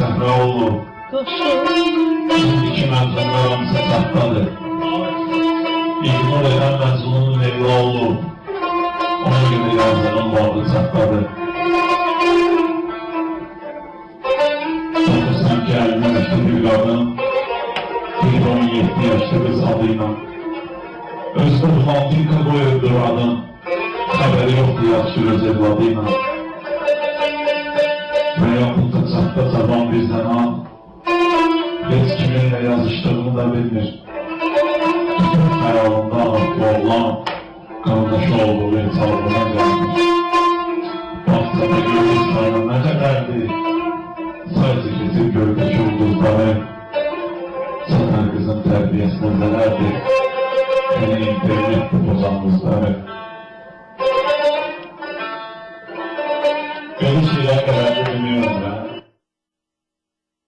Zəhraoğlu, iki məzunlar hamısı saxtadır. İqnur edən məzunun Leylaoğlu, ona görə yazının vaxtı saxtadır. 9 sanki 50 yaşlı bir qadın, bir 17 yaşlı qız adıyla öz romantika qoyurdur adın, xəbəri yoxdur yaxşı öz evladıyla. Və yaxud da çatda cavan bir zənan, heç kiminlə yazışdığını da bilmir. Bütün xəyalında oğlan, qardaşı olduğu hesabına gəlmiş. Baxsada gördüklərə nə qədərdir, sadəcə keçir gördəki ulduzları, Səfər qızın tərbiyəsinə zərərdir, Yine internette pozanımızları.